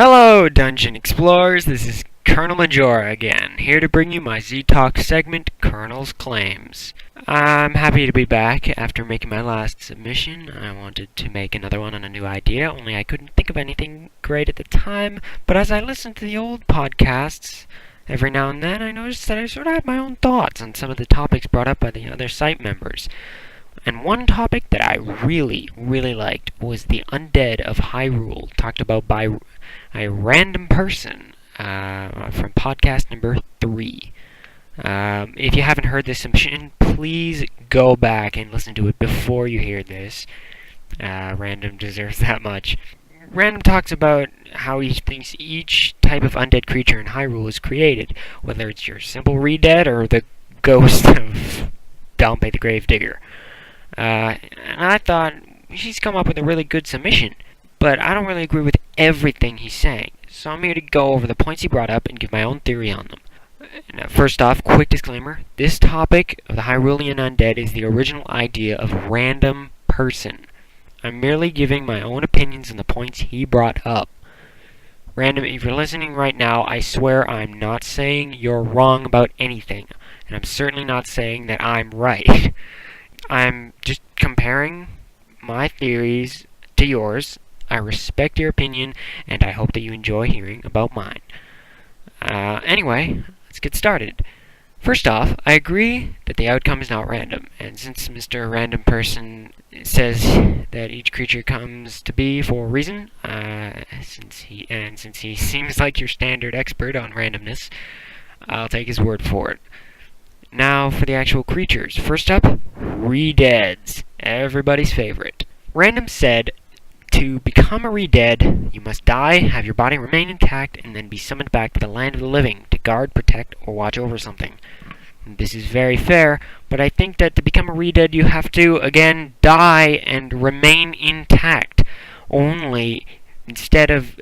Hello, Dungeon Explorers. This is Colonel-Majora again, here to bring you my Z-Talk segment, Colonel's Claims. I'm happy to be back after making my last submission. I wanted to make another one on a new idea, only I couldn't think of anything great at the time. But as I listened to the old podcasts, every now and then I noticed that I sort of had my own thoughts on some of the topics brought up by the other site members. And one topic that I really liked was the Undead of Hyrule, talked about by a random person from podcast number 3. If you haven't heard this submission, please go back and listen to it before you hear this. Random deserves that much. Random talks about how he thinks each type of undead creature in Hyrule is created, whether it's your simple re-dead or the ghost of Dalmpe the Gravedigger. And I thought, he's come up with a really good submission, but I don't really agree with everything he's saying, so I'm here to go over the points he brought up and give my own theory on them. Now, first off, quick disclaimer, this topic of the Hyrulian Undead is the original idea of RandomPerson. I'm merely giving my own opinions on the points he brought up. Random, if you're listening right now, I swear I'm not saying you're wrong about anything, and I'm certainly not saying that I'm right. I'm just comparing my theories to yours. I respect your opinion, and I hope that you enjoy hearing about mine. Anyway, let's get started. First off, I agree that the outcome is not random, and since Mr. Random Person says that each creature comes to be for a reason, since he seems like your standard expert on randomness, I'll take his word for it. Now for the actual creatures. First up, re-deads, everybody's favorite. Random said, to become a re-dead, you must die, have your body remain intact, and then be summoned back to the land of the living to guard, protect, or watch over something. This is very fair, but I think that to become a re-dead you have to, again, die and remain intact. Only, instead of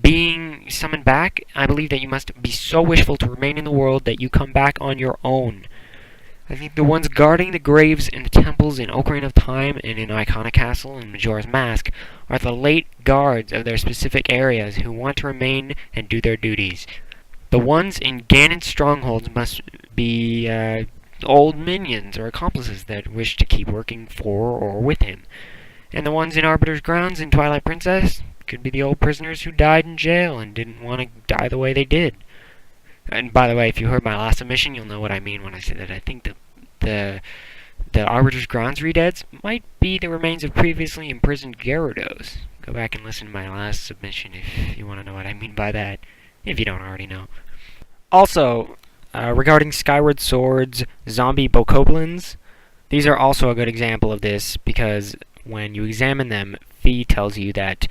being summoned back, I believe that you must be so wishful to remain in the world that you come back on your own. I think the ones guarding the graves in the temples in Ocarina of Time and in Icona Castle and Majora's Mask are the late guards of their specific areas who want to remain and do their duties. The ones in Ganon's strongholds must be old minions or accomplices that wish to keep working for or with him. And the ones in Arbiter's Grounds in Twilight Princess could be the old prisoners who died in jail and didn't want to die the way they did. And by the way, if you heard my last submission, you'll know what I mean when I say that I think the Arbiter's Grounds re-deads might be the remains of previously imprisoned Gyarados. Go back and listen to my last submission if you want to know what I mean by that, if you don't already know. Also, regarding Skyward Sword's zombie bokoblins, these are also a good example of this because when you examine them, Fee tells you that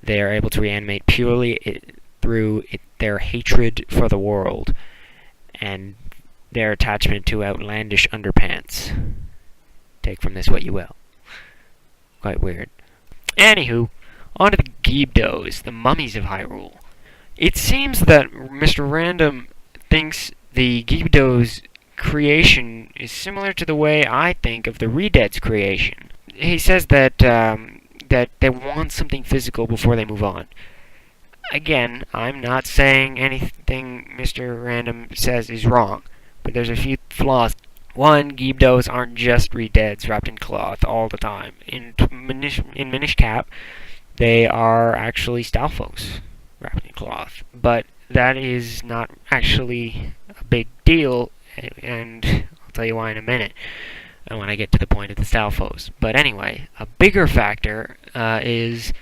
they are able to reanimate purely through their hatred for the world and their attachment to outlandish underpants. Take from this what you will. Quite weird. Anywho, on to the Gyarados, the mummies of Hyrule. It seems that Mr. Random thinks the Gyarados creation is similar to the way I think of the re-dead's creation. He says that they want something physical before they move on. Again, I'm not saying anything Mr. Random says is wrong, but there's a few flaws. One, Gyarados aren't just re-deads wrapped in cloth all the time. In Minish Cap, they are actually Stalfos wrapped in cloth, but that is not actually a big deal, and I'll tell you why in a minute when I get to the point of the Stalfos. But anyway, a bigger factor is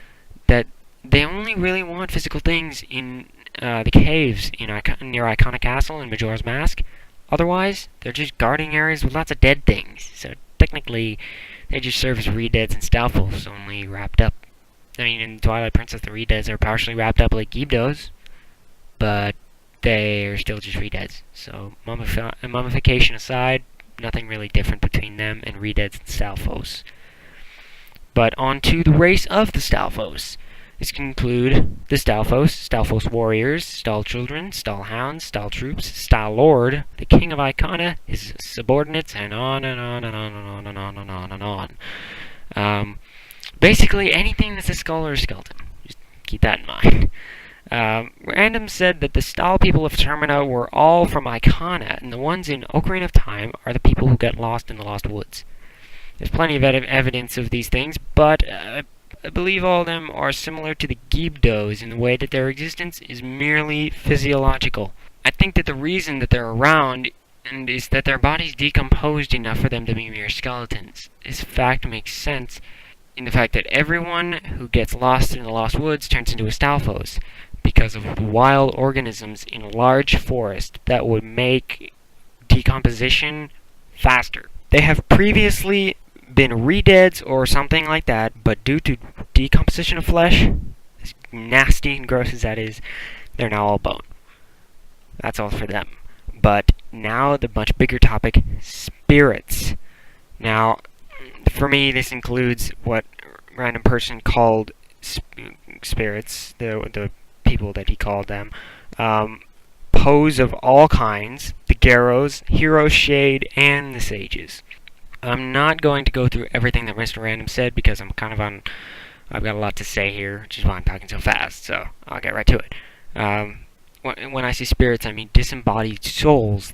that they only really want physical things in the caves near Icona Castle and Majora's Mask. Otherwise, they're just guarding areas with lots of dead things. So technically, they just serve as re-deads and Stalfos, only wrapped up. I mean, in Twilight Princess, the re-deads are partially wrapped up like Gyarados, but they're still just re-deads. So mummification aside, nothing really different between them and re-deads and Stalfos. But on to the race of the Stalfos. This can include the Stalfos, Stalfos warriors, Stall children, Stall hounds, Stall troops, Stall lord, the king of Icona, his subordinates, and on and on and on and on and on and on and on. Basically anything that's a skull or a skeleton. Just keep that in mind. Random said that the Stall people of Termina were all from Icona, and the ones in Ocarina of Time are the people who get lost in the Lost Woods. There's plenty of evidence of these things, but I believe all of them are similar to the Gibdos in the way that their existence is merely physiological. I think that the reason that they're around is that their bodies decomposed enough for them to be mere skeletons. This fact makes sense in the fact that everyone who gets lost in the Lost Woods turns into a Stalfos because of wild organisms in a large forest that would make decomposition faster. They have previously been redeads or something like that, but due to decomposition of flesh, as nasty and gross as that is, they're now all bone. That's all for them. But now the much bigger topic, spirits. Now, for me, this includes what RandomPerson called spirits, the people that he called them, pose of all kinds, the Garrows, Hero Shade, and the Sages. I'm not going to go through everything that Mr. Random said because I've got a lot to say here, which is why I'm talking so fast, so I'll get right to it. When I say spirits, I mean disembodied souls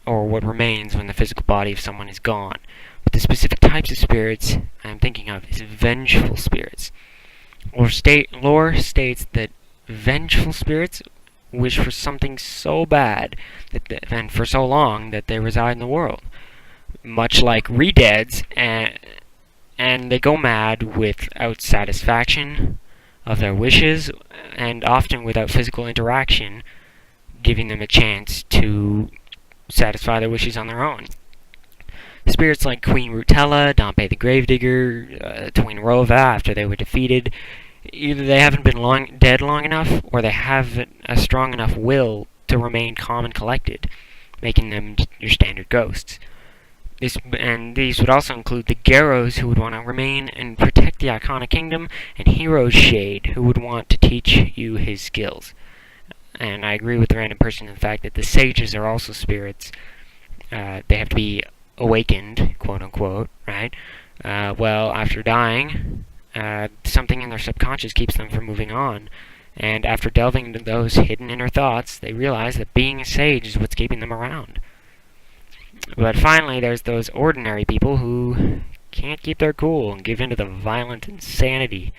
or what remains when the physical body of someone is gone. But the specific types of spirits I'm thinking of is vengeful spirits. Lore states that vengeful spirits wish for something so bad and for so long that they reside in the world. Much like redeads, and they go mad without satisfaction of their wishes, and often without physical interaction, giving them a chance to satisfy their wishes on their own. Spirits like Queen Rutella, Dompe the Gravedigger, Twin Rova, after they were defeated, either they haven't been dead long enough, or they haven't a strong enough will to remain calm and collected, making them your standard ghosts. These would also include the Garrows, who would want to remain and protect the Icona Kingdom, and Hero Shade, who would want to teach you his skills. And I agree with the RandomPerson in the fact that the Sages are also spirits. They have to be awakened, quote-unquote, right? After dying, something in their subconscious keeps them from moving on. And after delving into those hidden inner thoughts, they realize that being a sage is what's keeping them around. But finally, there's those ordinary people who can't keep their cool and give in to the violent insanity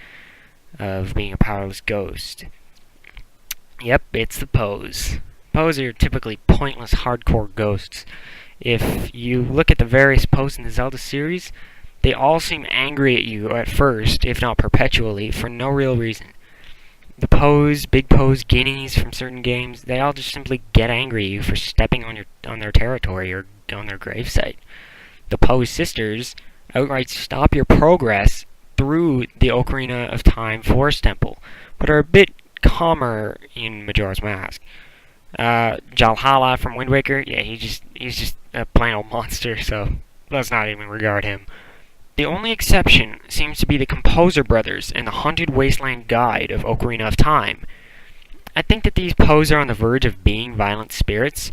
of being a powerless ghost. Yep, it's the pose. Pose are typically pointless, hardcore ghosts. If you look at the various poses in the Zelda series, they all seem angry at you at first, if not perpetually, for no real reason. The pose, big pose guineas from certain games, they all just simply get angry at you for stepping on their territory or on their gravesite. The pose sisters outright stop your progress through the Ocarina of Time Forest Temple, but are a bit calmer in Majora's Mask. Jalhala from Wind Waker, yeah, he's just a plain old monster, so let's not even regard him. The only exception seems to be the Composer Brothers and the Haunted Wasteland Guide of Ocarina of Time. I think that these pose are on the verge of being violent spirits,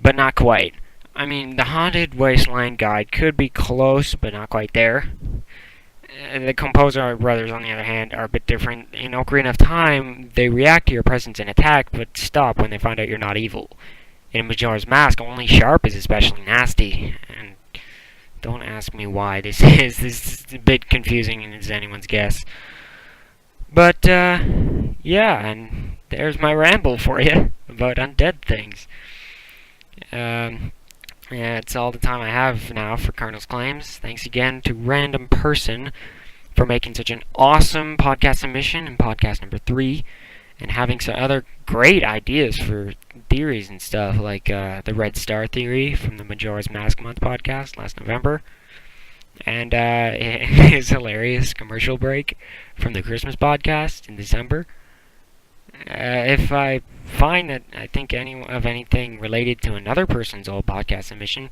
but not quite. I mean, the Haunted Wasteland Guide could be close, but not quite there. The Composer Brothers, on the other hand, are a bit different. In Ocarina of Time, they react to your presence and attack, but stop when they find out you're not evil. In Majora's Mask, only Sharp is especially nasty, and don't ask me why this is. This is a bit confusing and is anyone's guess. But, yeah, and there's my ramble for you about undead things. Yeah, it's all the time I have now for Colonel's Claims. Thanks again to RandomPerson for making such an awesome podcast submission in podcast number 3, and having some other great ideas for theories and stuff, like the Red Star theory from the Majora's Mask Month podcast last November, and his hilarious commercial break from the Christmas podcast in December. If I find that I think anything related to another person's old podcast submission,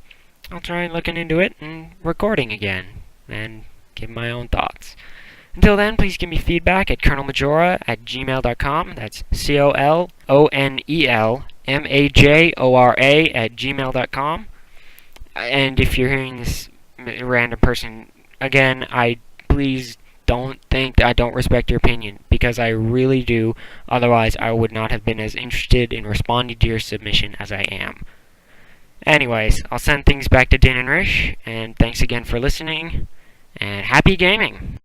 I'll try looking into it and recording again, and give my own thoughts. Until then, please give me feedback at Colonel-Majora@gmail.com. That's COLONELMAJORA@gmail.com. And if you're hearing this random person again, please don't think I don't respect your opinion, because I really do. Otherwise, I would not have been as interested in responding to your submission as I am. Anyways, I'll send things back to Din and Rish, and thanks again for listening, and happy gaming!